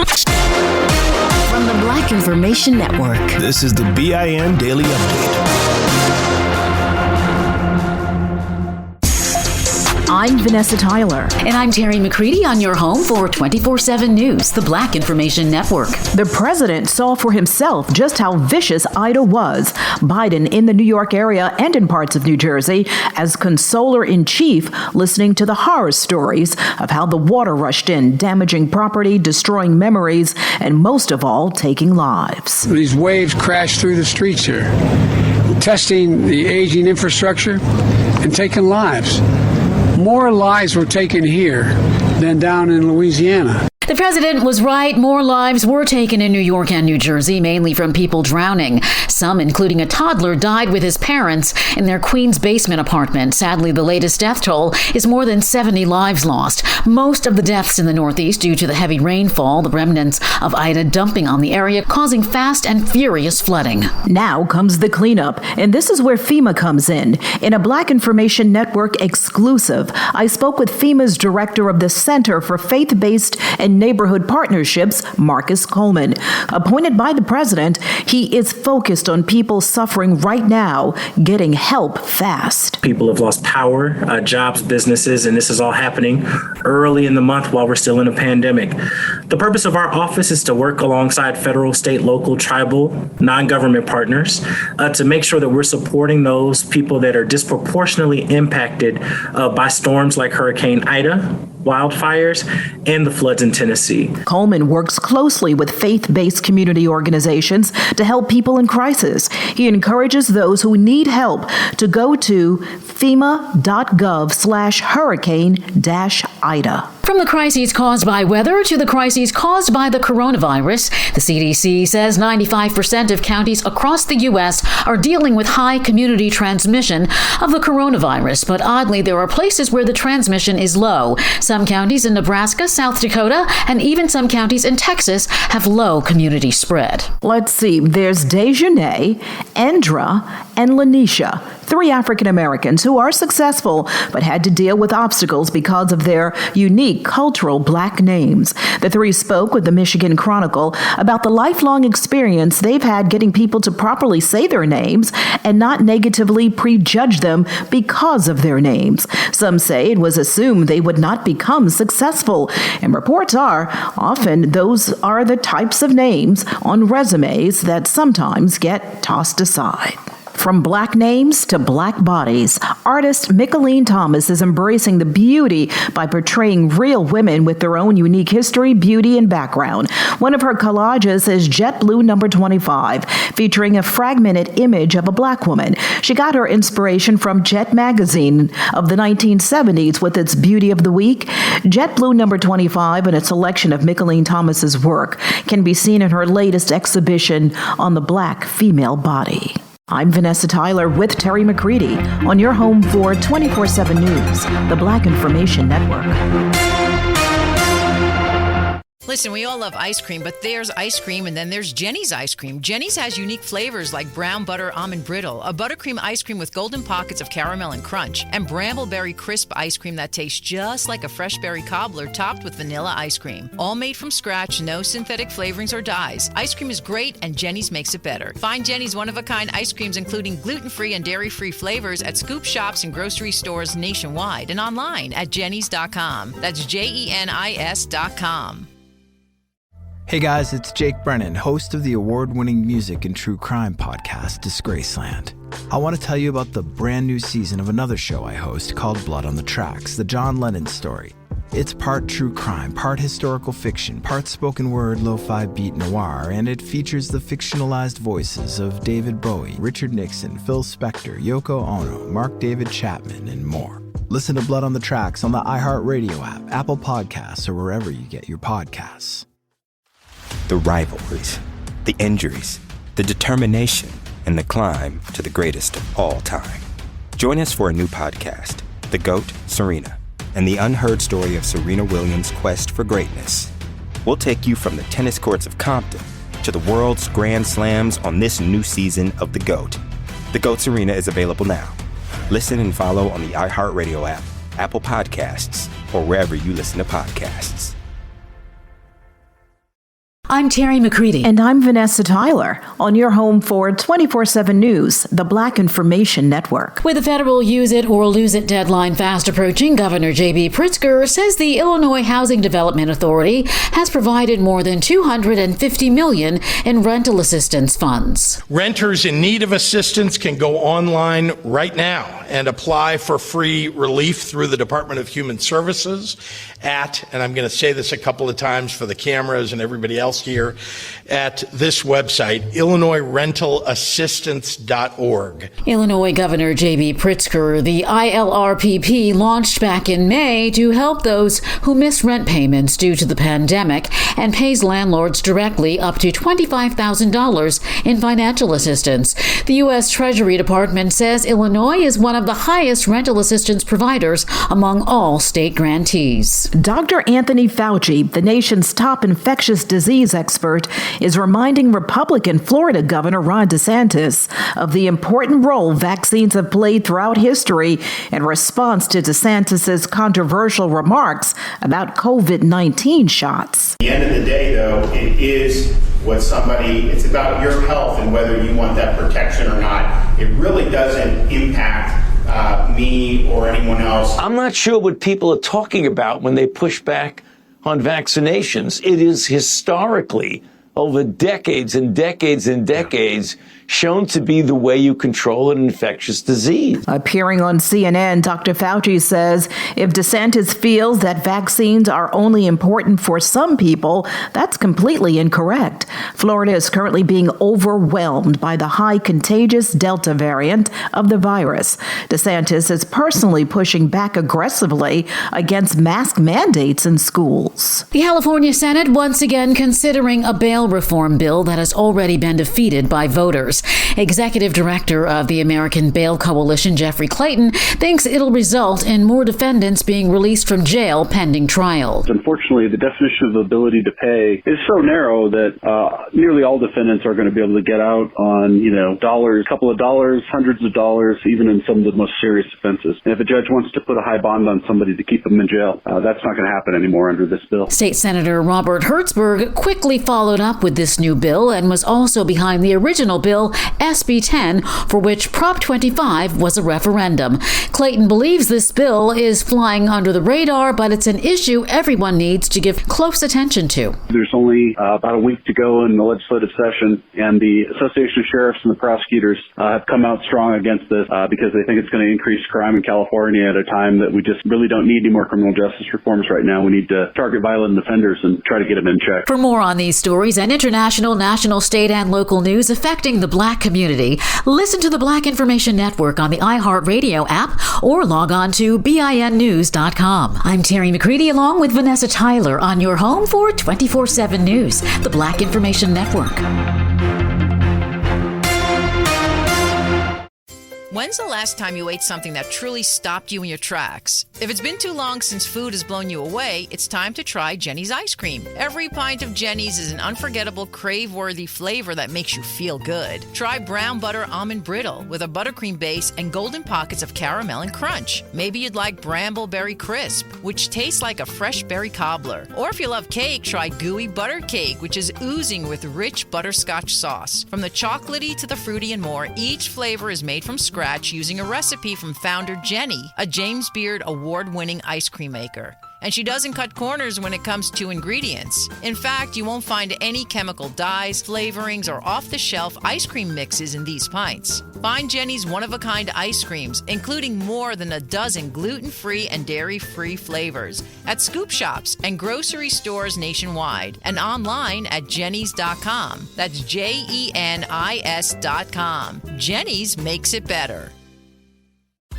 From the Black Information Network, this is the BIN Daily Update. I'm Vanessa Tyler. And I'm Terry McCready on your home for 24/7 News, the Black Information Network. The president saw for himself just how vicious Ida was. Biden in the New York area and in parts of New Jersey as consoler-in-chief, listening to the horror stories of how the water rushed in, damaging property, destroying memories, and most of all, taking lives. These waves crashed through the streets here, testing the aging infrastructure and taking lives. More lives were taken here than down in Louisiana. The president was right. More lives were taken in New York and New Jersey, mainly from people drowning. Some, including a toddler, died with his parents in their Queens basement apartment. Sadly, the latest death toll is more than 70 lives lost. Most of the deaths in the Northeast due to the heavy rainfall, the remnants of Ida dumping on the area, causing fast and furious flooding. Now comes the cleanup, and this is where FEMA comes in. In a Black Information Network exclusive, I spoke with FEMA's director of the Center for Faith-Based and Neighborhood Partnerships, Marcus Coleman. Appointed by the president, he is focused on people suffering right now, getting help fast. People have lost power, jobs, businesses, and this is all happening early in the month while we're still in a pandemic. The purpose of our office is to work alongside federal, state, local, tribal, non-government partners to make sure that we're supporting those people that are disproportionately impacted by storms like Hurricane Ida, wildfires, and the floods in Tennessee. Coleman works closely with faith-based community organizations to help people in crisis. He encourages those who need help to go to FEMA.gov/hurricane-Ida. From the crises caused by weather to the crises caused by the coronavirus, the CDC says 95% of counties across the U.S. are dealing with high community transmission of the coronavirus. But oddly, there are places where the transmission is low. Some counties in Nebraska, South Dakota, and even some counties in Texas have low community spread. Let's see. There's Dejanay, Endra, and Lanisha, 3 African Americans who are successful but had to deal with obstacles because of their unique cultural Black names. The 3 spoke with the Michigan Chronicle about the lifelong experience they've had getting people to properly say their names and not negatively prejudge them because of their names. Some say it was assumed they would not become successful, and reports are often those are the types of names on resumes that sometimes get tossed aside. From Black names to Black bodies, artist Micheline Thomas is embracing the beauty by portraying real women with their own unique history, beauty, and background. One of her collages is JetBlue number 25, featuring a fragmented image of a Black woman. She got her inspiration from Jet magazine of the 1970s with its Beauty of the Week. JetBlue number 25 and a selection of Micheline Thomas's work can be seen in her latest exhibition on the Black female body. I'm Vanessa Tyler with Terry McCready on your home for 24/7 News, the Black Information Network. Listen, we all love ice cream, but there's ice cream and then there's Jenny's ice cream. Jenny's has unique flavors like brown butter almond brittle, a buttercream ice cream with golden pockets of caramel and crunch, and brambleberry crisp ice cream that tastes just like a fresh berry cobbler topped with vanilla ice cream. All made from scratch, no synthetic flavorings or dyes. Ice cream is great and Jenny's makes it better. Find Jenny's one-of-a-kind ice creams including gluten-free and dairy-free flavors at scoop shops and grocery stores nationwide and online at jennys.com. That's JENIS.com. Hey guys, it's Jake Brennan, host of the award-winning music and true crime podcast, Disgraceland. I want to tell you about the brand new season of another show I host called Blood on the Tracks, the John Lennon story. It's part true crime, part historical fiction, part spoken word lo-fi beat noir, and it features the fictionalized voices of David Bowie, Richard Nixon, Phil Spector, Yoko Ono, Mark David Chapman, and more. Listen to Blood on the Tracks on the iHeartRadio app, Apple Podcasts, or wherever you get your podcasts. The rivalries, the injuries, the determination, and the climb to the greatest of all time. Join us for a new podcast, The GOAT, Serena, and the unheard story of Serena Williams' quest for greatness. We'll take you from the tennis courts of Compton to the world's Grand Slams on this new season of The GOAT. The GOAT Serena is available now. Listen and follow on the iHeartRadio app, Apple Podcasts, or wherever you listen to podcasts. I'm Terry McCready. And I'm Vanessa Tyler, on your home for 24/7 News, the Black Information Network. With the federal use it or lose it deadline fast approaching, Governor J.B. Pritzker says the Illinois Housing Development Authority has provided more than $250 million in rental assistance funds. Renters in need of assistance can go online right now and apply for free relief through the Department of Human Services at, and I'm going to say this a couple of times for the cameras and everybody else here, at this website, IllinoisRentalAssistance.org. Illinois Governor J.B. Pritzker, the ILRPP launched back in May to help those who miss rent payments due to the pandemic and pays landlords directly up to $25,000 in financial assistance. The U.S. Treasury Department says Illinois is one of the highest rental assistance providers among all state grantees. Dr. Anthony Fauci, the nation's top infectious disease expert, is reminding Republican Florida Governor Ron DeSantis of the important role vaccines have played throughout history in response to DeSantis' controversial remarks about COVID-19 shots. At the end of the day, though, it's about your health and whether you want that protection or not. It really doesn't impact me or anyone else. I'm not sure what people are talking about when they push back on vaccinations. It is historically, over decades and decades and decades, shown to be the way you control an infectious disease. Appearing on CNN, Dr. Fauci says if DeSantis feels that vaccines are only important for some people, that's completely incorrect. Florida is currently being overwhelmed by the high contagious Delta variant of the virus. DeSantis is personally pushing back aggressively against mask mandates in schools. The California Senate once again considering a bail reform bill that has already been defeated by voters. Executive Director of the American Bail Coalition, Jeffrey Clayton, thinks it'll result in more defendants being released from jail pending trial. Unfortunately, the definition of ability to pay is so narrow that nearly all defendants are going to be able to get out on, dollars, couple of dollars, hundreds of dollars, even in some of the most serious offenses. And if a judge wants to put a high bond on somebody to keep them in jail, that's not going to happen anymore under this bill. State Senator Robert Hertzberg quickly followed up with this new bill and was also behind the original bill, SB 10, for which Prop 25 was a referendum. Clayton believes this bill is flying under the radar, but it's an issue everyone needs to give close attention to. There's only about a week to go in the legislative session, and the Association of Sheriffs and the prosecutors have come out strong against this because they think it's going to increase crime in California at a time that we just really don't need any more criminal justice reforms right now. We need to target violent offenders and try to get them in check. For more on these stories and international, national, state, and local news affecting the Black community, listen to the Black Information Network on the iHeartRadio app or log on to BINnews.com. I'm Terry McCready along with Vanessa Tyler on your home for 24/7 News, the Black Information Network. When's the last time you ate something that truly stopped you in your tracks? If it's been too long since food has blown you away, it's time to try Jenny's ice cream. Every pint of Jenny's is an unforgettable, crave-worthy flavor that makes you feel good. Try brown butter almond brittle with a buttercream base and golden pockets of caramel and crunch. Maybe you'd like brambleberry crisp, which tastes like a fresh berry cobbler. Or if you love cake, try gooey butter cake, which is oozing with rich butterscotch sauce. From the chocolatey to the fruity and more, each flavor is made from scratch using a recipe from founder Jenny, a James Beard award-winning ice cream maker. And she doesn't cut corners when it comes to ingredients. In fact, you won't find any chemical dyes, flavorings, or off-the-shelf ice cream mixes in these pints. Find Jenny's one-of-a-kind ice creams, including more than a dozen gluten-free and dairy-free flavors, at scoop shops and grocery stores nationwide, and online at jennys.com. That's JENIS.com. Jenny's makes it better.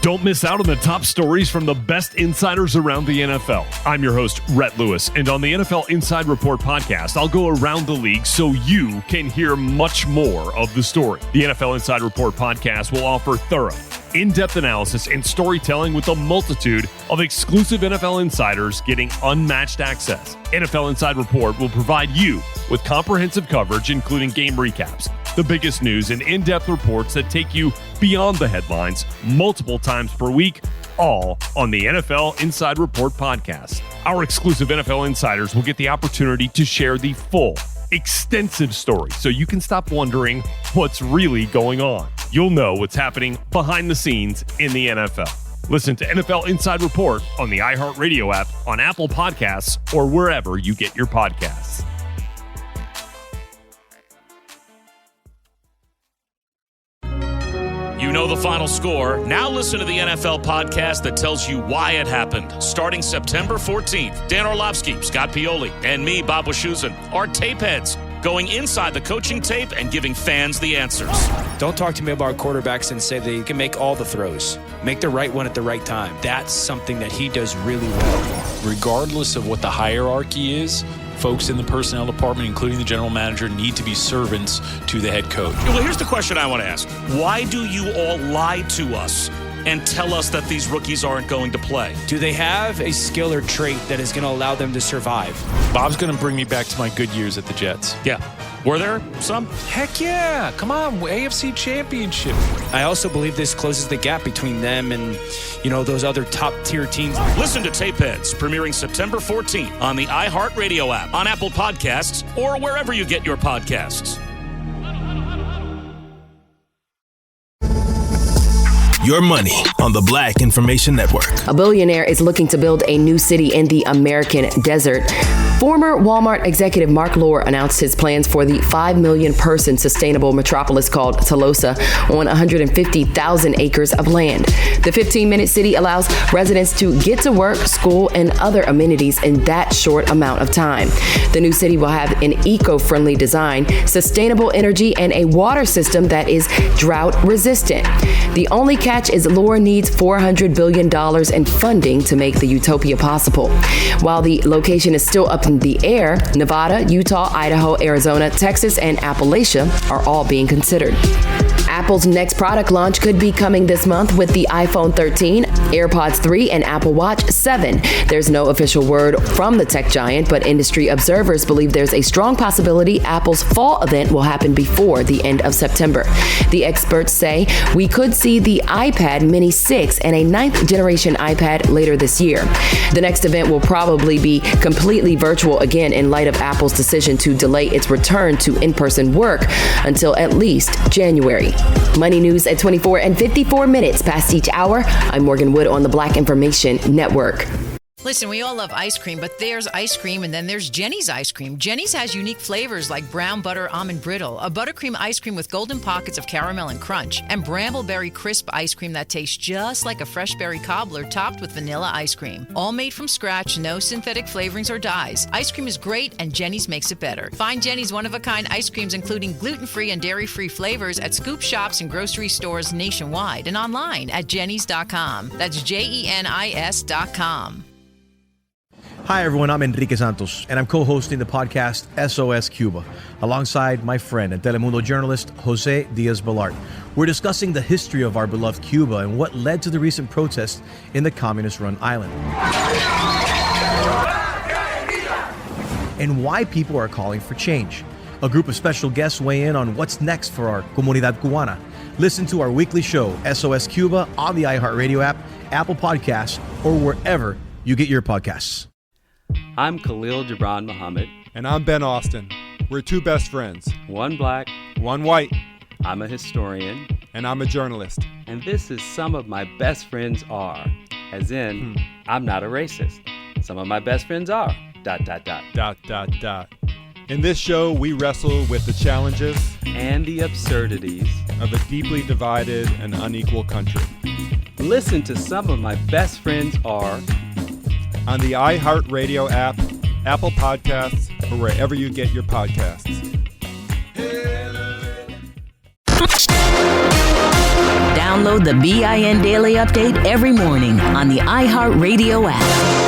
Don't miss out on the top stories from the best insiders around the NFL. I'm your host, Rhett Lewis, and on the NFL Inside Report podcast, I'll go around the league so you can hear much more of the story. The NFL Inside Report podcast will offer thorough, in-depth analysis and storytelling with a multitude of exclusive NFL insiders getting unmatched access. NFL Inside Report will provide you with comprehensive coverage, including game recaps, the biggest news, and in-depth reports that take you beyond the headlines multiple times per week, all on the NFL Inside Report podcast. Our exclusive NFL insiders will get the opportunity to share the full extensive story so you can stop wondering what's really going on. You'll know what's happening behind the scenes in the NFL. Listen to NFL Inside Report on the iHeartRadio app, on Apple Podcasts, or wherever you get your podcasts. You know the final score. Now listen to the NFL podcast that tells you why it happened. Starting September 14th, Dan Orlovsky, Scott Pioli, and me, Bob Wischusen, are tape heads going inside the coaching tape and giving fans the answers. Don't talk to me about quarterbacks and say they can make all the throws. Make the right one at the right time. That's something that he does really well. Regardless of what the hierarchy is, folks in the personnel department, including the general manager, need to be servants to the head coach. Well, here's the question I want to ask. Why do you all lie to us and tell us that these rookies aren't going to play? Do they have a skill or trait that is going to allow them to survive? Bob's going to bring me back to my good years at the Jets. Yeah. Were there some? Heck yeah. Come on, AFC Championship. I also believe this closes the gap between them and, those other top-tier teams. Listen to Tapeheads, premiering September 14th on the iHeartRadio app, on Apple Podcasts, or wherever you get your podcasts. Your money on the Black Information Network. A billionaire is looking to build a new city in the American desert. Former Walmart executive Mark Lohr announced his plans for the 5 million person sustainable metropolis called Tolosa on 150,000 acres of land. The 15-minute city allows residents to get to work, school, and other amenities in that short amount of time. The new city will have an eco-friendly design, sustainable energy, and a water system that is drought resistant. The only catch is Lohr needs $400 billion in funding to make the utopia possible. While the location is still up in the air, Nevada, Utah, Idaho, Arizona, Texas, and Appalachia are all being considered. Apple's next product launch could be coming this month with the iPhone 13, AirPods 3, and Apple Watch 7. There's no official word from the tech giant, but industry observers believe there's a strong possibility Apple's fall event will happen before the end of September. The experts say we could see the iPad Mini 6 and a 9th generation iPad later this year. The next event will probably be completely virtual again in light of Apple's decision to delay its return to in-person work until at least January. Money news at 24 and 54 minutes past each hour. I'm Morgan Wood on the Black Information Network. Listen, we all love ice cream, but there's ice cream and then there's Jenny's ice cream. Jenny's has unique flavors like brown butter almond brittle, a buttercream ice cream with golden pockets of caramel and crunch, and brambleberry crisp ice cream that tastes just like a fresh berry cobbler topped with vanilla ice cream. All made from scratch, no synthetic flavorings or dyes. Ice cream is great and Jenny's makes it better. Find Jenny's one-of-a-kind ice creams including gluten-free and dairy-free flavors at scoop shops and grocery stores nationwide and online at jennys.com. That's JENIS.com. Hi, everyone. I'm Enrique Santos, and I'm co-hosting the podcast SOS Cuba, alongside my friend and Telemundo journalist, Jose Diaz-Balart. We're discussing the history of our beloved Cuba and what led to the recent protests in the communist-run island. And why people are calling for change. A group of special guests weigh in on what's next for our Comunidad Cubana. Listen to our weekly show, SOS Cuba, on the iHeartRadio app, Apple Podcasts, or wherever you get your podcasts. I'm Khalil Gibran Muhammad. And I'm Ben Austin. We're two best friends. One black. One white. I'm a historian. And I'm a journalist. And this is Some of My Best Friends Are. As in, I'm not a racist. Some of my best friends are... ... In this show, we wrestle with the challenges... and the absurdities... of a deeply divided and unequal country. Listen to Some of My Best Friends Are... on the iHeartRadio app, Apple Podcasts, or wherever you get your podcasts. Download the BIN Daily Update every morning on the iHeartRadio app.